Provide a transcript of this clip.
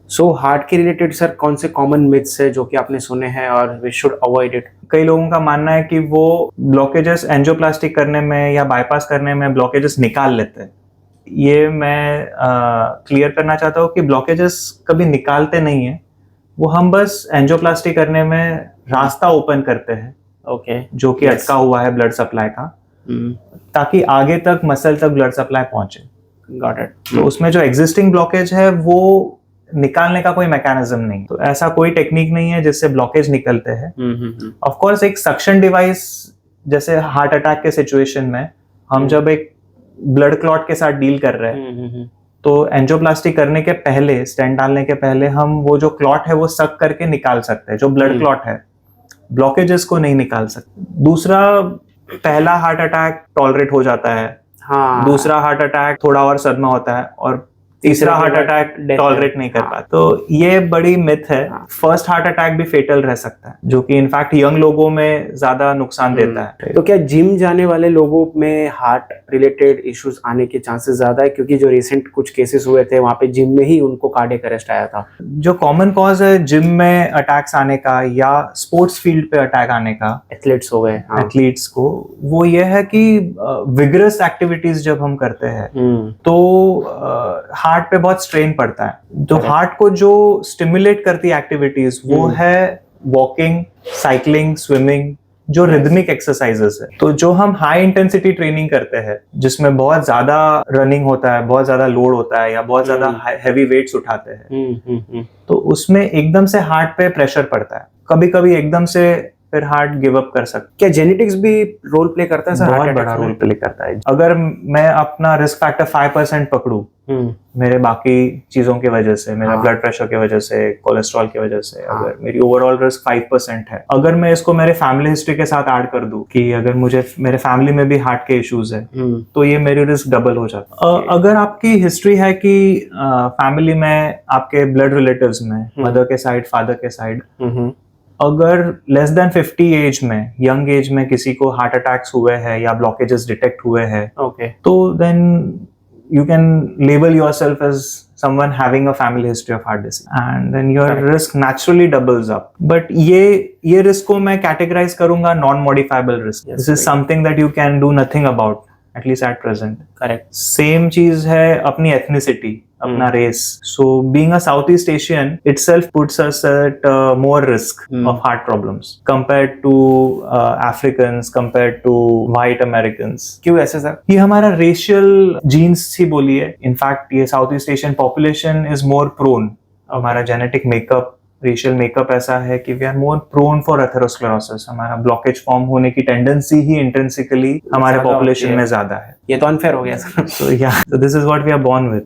So heart के related sir कौन से कॉमन मिथ्स है जो कि आपने सुने हैं और वी शुड अवॉइड इट? कई लोगों का मानना है कि वो ब्लॉकेजेस एंजियोप्लास्टी करने में या बाईपास करने में ब्लॉकेजेस निकाल लेते हैं। ये मैं क्लियर करना चाहता हूँ कि ब्लॉकेजेस कभी निकालते नहीं है, वो हम बस एंजियोप्लास्टी करने में रास्ता ओपन करते हैं, ओके, जो कि अटका हुआ है ब्लड सप्लाई का, ताकि आगे तक मसल तक ब्लड सप्लाई पहुंचे। Got it. तो उसमें जो एग्जिस्टिंग ब्लॉकेज है वो निकालने का कोई मैकेनिज्म नहीं, तो ऐसा कोई टेक्निक नहीं है जिससे ब्लॉकेज निकलते हैं। ऑफ कोर्स एक सक्शन डिवाइस, जैसे हार्ट अटैक के सिचुएशन में हम जब एक ब्लड क्लॉट के साथ डील कर रहे हैं, तो एंजियोप्लास्टी करने के पहले, स्टेंट डालने के पहले हम वो जो क्लॉट है वो सक करके निकाल सकते हैं, जो ब्लड क्लॉट है, ब्लॉकेजेस को नहीं निकाल सकते। दूसरा, पहला हार्ट अटैक टॉलरेट हो जाता है, हाँ, दूसरा हार्ट अटैक थोड़ा और सदमा होता है, और तीसरा हार्ट अटैक टॉलरेट नहीं कर पाता। तो ये बड़ी मिथ है। फर्स्ट हार्ट अटैक भी फेटल रह सकता है, जो कि इनफैक्ट यंग लोगों में ज्यादा नुकसान देता है। तो क्या जिम जाने वाले लोगों में हार्ट रिलेटेड इश्यूज आने के चांसेस ज्यादा है? क्योंकि जो रिसेंट कुछ केसेस हुए थे वहां पे जिम में ही उनको कार्डियक अरेस्ट आया था। जो कॉमन कॉज है जिम में अटैक्स आने का या स्पोर्ट्स फील्ड पे अटैक आने का, एथलीट्स हो गए, एथलीट्स को, वो ये है कि विगरस एक्टिविटीज जब हम करते हैं तो हार्ट पे बहुत स्ट्रेन पड़ता है। तो हार्ट को जो स्टिमुलेट करती एक्टिविटीज वो है वॉकिंग, साइकिलिंग, स्विमिंग, जो रिदमिक एक्सरसाइजेस है। तो जो हम हाई इंटेंसिटी ट्रेनिंग करते हैं, जिसमें बहुत ज्यादा रनिंग होता है, बहुत ज्यादा लोड होता है, या बहुत ज्यादा हैवी वेट्स उठाते हैं, तो उसमें एकदम से हार्ट पे प्रेशर पड़ता है। कभी कभी एकदम से फिर हार्ट गिव अप कर सकता है। क्या जेनेटिक्स भी रोल प्ले करता है सर? बहुत बड़ा रोल प्ले करता है। अगर मैं अपना रिस्क फैक्टर 5% पकड़ूं, मेरे बाकी चीजों की वजह से, मेरा ब्लड प्रेशर की वजह से, कोलेस्ट्रॉल की वजह से, अगर मेरी ओवरऑल रिस्क 5% है, अगर मैं इसको मेरे फैमिली हिस्ट्री के साथ ऐड कर दूं कि अगर मुझे मेरे फैमिली में भी हार्ट के इश्यूज है, तो ये मेरी रिस्क डबल हो जाता है। अगर आपकी हिस्ट्री है कि फैमिली में आपके ब्लड रिलेटिव्स में, मदर के साइड, फादर के साइड, अगर लेस देन 50 एज में, यंग एज में किसी को हार्ट अटैक्स हुए हैं या ब्लॉकेजेस डिटेक्ट हुए हैं, तो then you can label yourself as someone having a family history of heart disease, and then your risk naturally doubles up. But ये risk को मैं categorize करूंगा non-modifiable risk. This is something that you can do nothing about, at least at present. Correct. Same चीज है अपनी ethnicity, अपना race. So being a Southeast Asian itself puts us at more risk of heart problems compared to Africans, compared to white Americans. क्यों ऐसे sir? ये हमारा racial genes ही बोलिए. In fact ये Southeast Asian population is more prone. हमारा genetic makeup, racial makeup ऐसा है कि we are more prone for atherosclerosis. हमारा ब्लॉकेज फॉर्म होने की टेंडेंसी ही इंट्रिंसिकली हमारे पॉपुलेशन में ज्यादा है। ये तो अनफेयर हो गया sir. So yeah, so this is what we are born with.